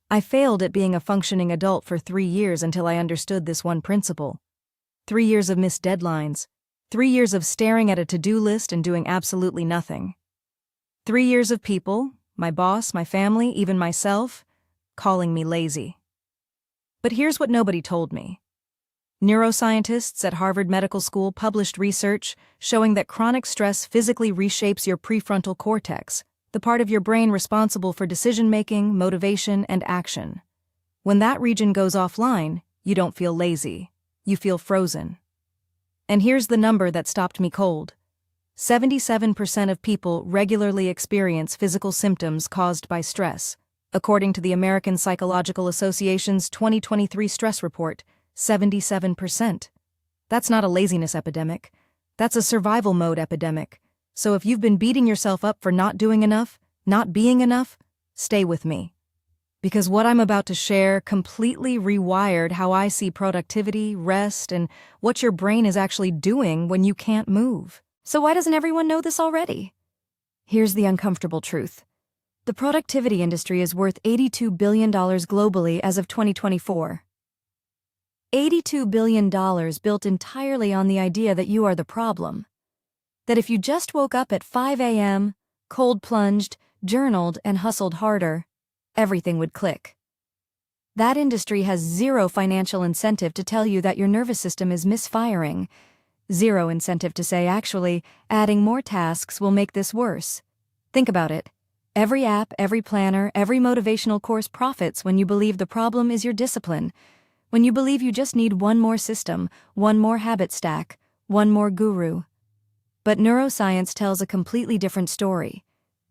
I failed at being a functioning adult for 3 years until I understood this one principle. 3 years of missed deadlines. 3 years of staring at a to-do list and doing absolutely nothing. 3 years of people, my boss, my family, even myself, calling me lazy. But here's what nobody told me. Neuroscientists at Harvard Medical School published research showing that chronic stress physically reshapes your prefrontal cortex, the part of your brain responsible for decision-making, motivation, and action. When that region goes offline, you don't feel lazy. You feel frozen. And here's the number that stopped me cold. 77% of people regularly experience physical symptoms caused by stress, according to the American Psychological Association's 2023 stress report. 77%. That's not a laziness epidemic. That's a survival mode epidemic. So if you've been beating yourself up for not doing enough, not being enough, stay with me. Because what I'm about to share completely rewired how I see productivity, rest, and what your brain is actually doing when you can't move. So why doesn't everyone know this already? Here's the uncomfortable truth. The productivity industry is worth $82 billion globally as of 2024. $82 billion built entirely on the idea that you are the problem. That if you just woke up at 5 a.m., cold plunged, journaled, and hustled harder, everything would click. That industry has zero financial incentive to tell you that your nervous system is misfiring. Zero incentive to say, actually, adding more tasks will make this worse. Think about it. Every app, every planner, every motivational course profits when you believe the problem is your discipline. When you believe you just need one more system, one more habit stack, one more guru. But neuroscience tells a completely different story.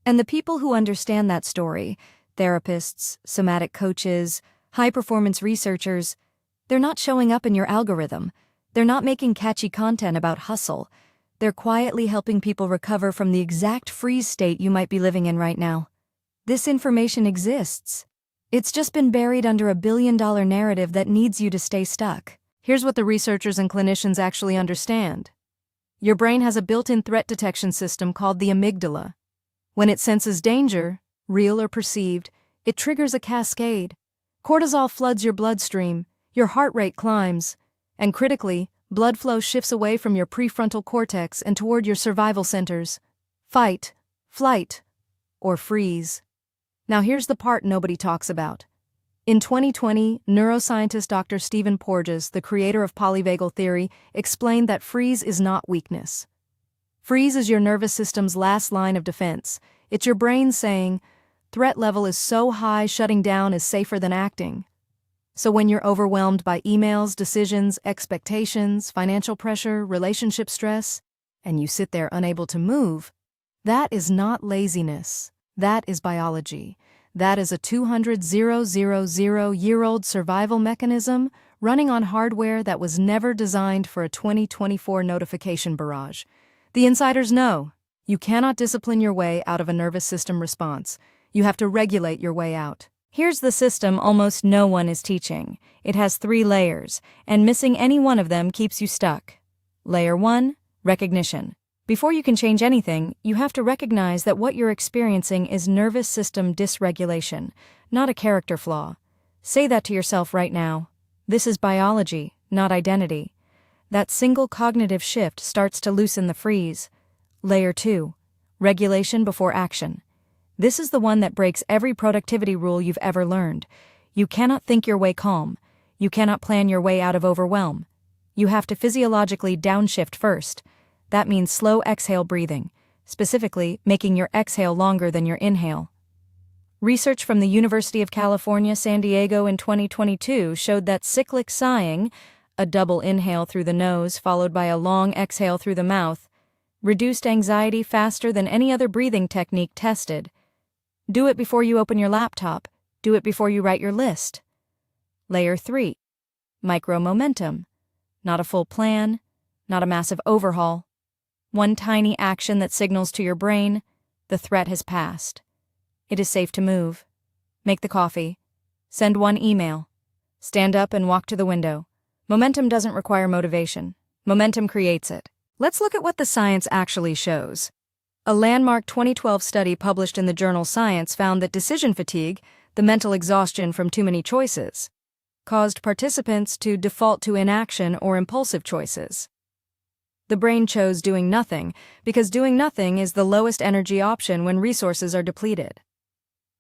And the people who understand that story, therapists, somatic coaches, high-performance researchers, they're not showing up in your algorithm. They're not making catchy content about hustle. They're quietly helping people recover from the exact freeze state you might be living in right now. This information exists. It's just been buried under a billion-dollar narrative that needs you to stay stuck. Here's what the researchers and clinicians actually understand. Your brain has a built-in threat detection system called the amygdala. When it senses danger, real or perceived, it triggers a cascade. Cortisol floods your bloodstream, your heart rate climbs, and critically, blood flow shifts away from your prefrontal cortex and toward your survival centers. Fight, flight, or freeze. Now here's the part nobody talks about. In 2020, neuroscientist Dr. Stephen Porges, the creator of polyvagal theory, explained that freeze is not weakness. Freeze is your nervous system's last line of defense. It's your brain saying, threat level is so high, shutting down is safer than acting. So when you're overwhelmed by emails, decisions, expectations, financial pressure, relationship stress, and you sit there unable to move, that is not laziness. That is biology. That is a 200,000-year-old survival mechanism running on hardware that was never designed for a 2024 notification barrage. The insiders know. You cannot discipline your way out of a nervous system response. You have to regulate your way out. Here's the system almost no one is teaching. It has 3 layers, and missing any one of them keeps you stuck. Layer 1, recognition. Before you can change anything, you have to recognize that what you're experiencing is nervous system dysregulation, not a character flaw. Say that to yourself right now. This is biology, not identity. That single cognitive shift starts to loosen the freeze. Layer 2, regulation before action. This is the one that breaks every productivity rule you've ever learned. You cannot think your way calm. You cannot plan your way out of overwhelm. You have to physiologically downshift first. That means slow exhale breathing, specifically making your exhale longer than your inhale. Research from the University of California, San Diego in 2022 showed that cyclic sighing, a double inhale through the nose followed by a long exhale through the mouth, reduced anxiety faster than any other breathing technique tested. Do it before you open your laptop. Do it before you write your list. Layer 3, micro-momentum. Not a full plan, not a massive overhaul. One tiny action that signals to your brain, the threat has passed. It is safe to move. Make the coffee. Send one email. Stand up and walk to the window. Momentum doesn't require motivation. Momentum creates it. Let's look at what the science actually shows. A landmark 2012 study published in the journal Science found that decision fatigue, The mental exhaustion from too many choices caused participants to default to inaction or impulsive choices. The brain chose doing nothing because doing nothing is the lowest energy option when resources are depleted.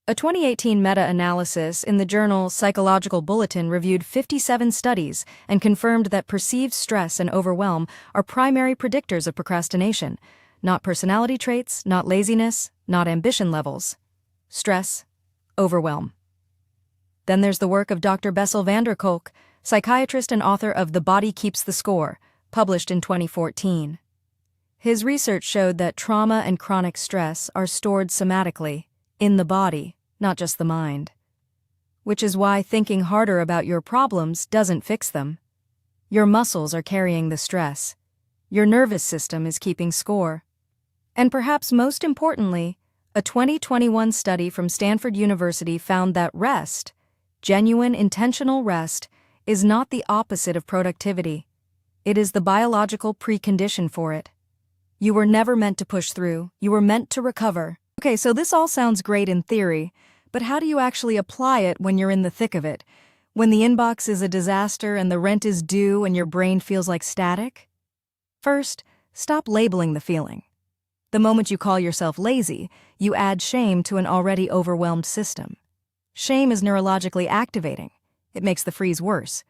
A 2018 meta-analysis in the journal Psychological Bulletin reviewed 57 studies and confirmed that perceived stress and overwhelm are primary predictors of procrastination, not personality traits, not laziness, not ambition levels. Stress, overwhelm. Then there's the work of Dr. Bessel van der Kolk, psychiatrist and author of The Body Keeps the Score, published in 2014. His research showed that trauma and chronic stress are stored somatically, in the body, not just the mind. Which is why thinking harder about your problems doesn't fix them. Your muscles are carrying the stress. Your nervous system is keeping score. And perhaps most importantly, a 2021 study from Stanford University found that rest, genuine intentional rest, is not the opposite of productivity. It is the biological precondition for it. You were never meant to push through, you were meant to recover. Okay, so this all sounds great in theory, but how do you actually apply it when you're in the thick of it? When the inbox is a disaster and the rent is due and your brain feels like static? First, stop labeling the feeling. The moment you call yourself lazy, you add shame to an already overwhelmed system. Shame is neurologically activating. It makes the freeze worse.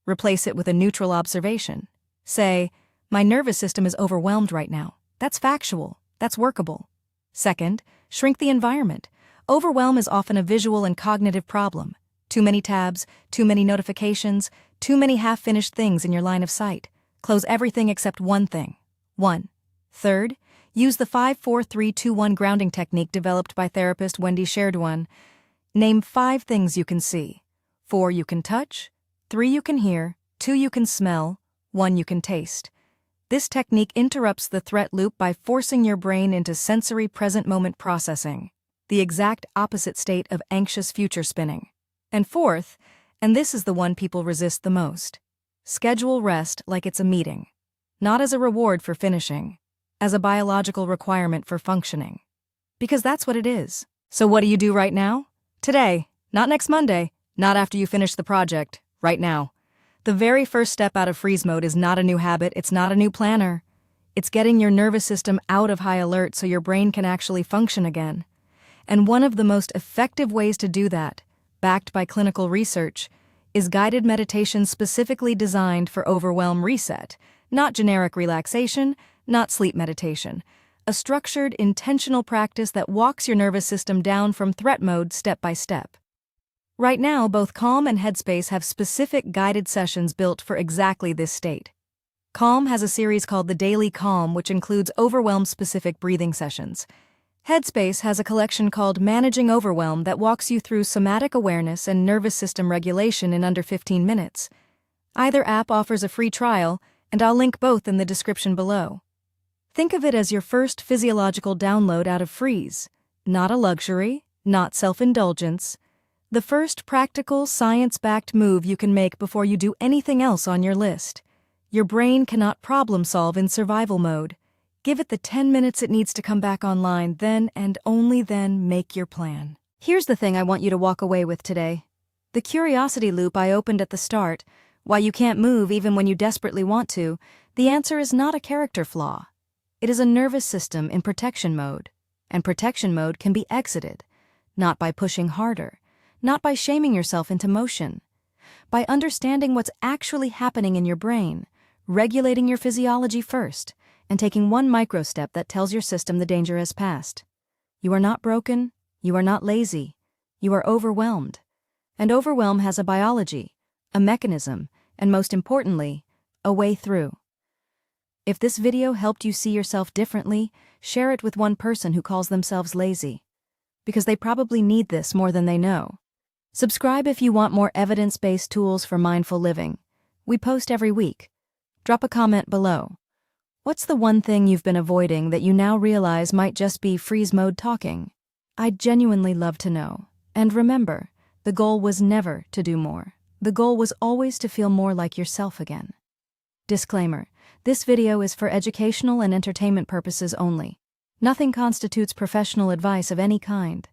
Replace it with a neutral observation. Say, my nervous system is overwhelmed right now. That's factual. That's workable. Second, shrink the environment. Overwhelm is often a visual and cognitive problem. Too many tabs, too many notifications, too many half-finished things in your line of sight. Close everything except one thing. 1. Third, use the 5-4-3-2-1 grounding technique developed by therapist Wendy Sherduan. Name 5 things you can see. 4 you can touch, 3 you can hear, 2 you can smell, 1 you can taste. This technique interrupts the threat loop by forcing your brain into sensory present-moment processing, the exact opposite state of anxious future spinning. And fourth, and this is the one people resist the most, schedule rest like it's a meeting, not as a reward for finishing, as a biological requirement for functioning. Because that's what it is. So what do you do right now? Today, not next Monday, not after you finish the project, right now. The very first step out of freeze mode is not a new habit, it's not a new planner. It's getting your nervous system out of high alert so your brain can actually function again. And one of the most effective ways to do that, backed by clinical research, is guided meditation specifically designed for overwhelm reset, not generic relaxation, not sleep meditation. A structured, intentional practice that walks your nervous system down from threat mode step by step. Right now, both Calm and Headspace have specific guided sessions built for exactly this state. Calm has a series called the Daily Calm, which includes overwhelm-specific breathing sessions. Headspace has a collection called Managing Overwhelm that walks you through somatic awareness and nervous system regulation in under 15 minutes. Either app offers a free trial, and I'll link both in the description below. Think of it as your first physiological download out of freeze. Not a luxury, not self-indulgence. The first practical, science-backed move you can make before you do anything else on your list. Your brain cannot problem-solve in survival mode. Give it the 10 minutes it needs to come back online, then and only then make your plan. Here's the thing I want you to walk away with today. The curiosity loop I opened at the start, why you can't move even when you desperately want to, the answer is not a character flaw. It is a nervous system in protection mode, and protection mode can be exited, not by pushing harder, not by shaming yourself into motion, by understanding what's actually happening in your brain, regulating your physiology first, and taking one micro step that tells your system the danger has passed. You are not broken, you are not lazy, you are overwhelmed. And overwhelm has a biology, a mechanism, and most importantly, a way through. If this video helped you see yourself differently, share it with one person who calls themselves lazy, because they probably need this more than they know. Subscribe if you want more evidence-based tools for mindful living. We post every week. Drop a comment below. What's the one thing you've been avoiding that you now realize might just be freeze mode talking? I'd genuinely love to know. And remember, the goal was never to do more. The goal was always to feel more like yourself again. Disclaimer: this video is for educational and entertainment purposes only. Nothing constitutes professional advice of any kind.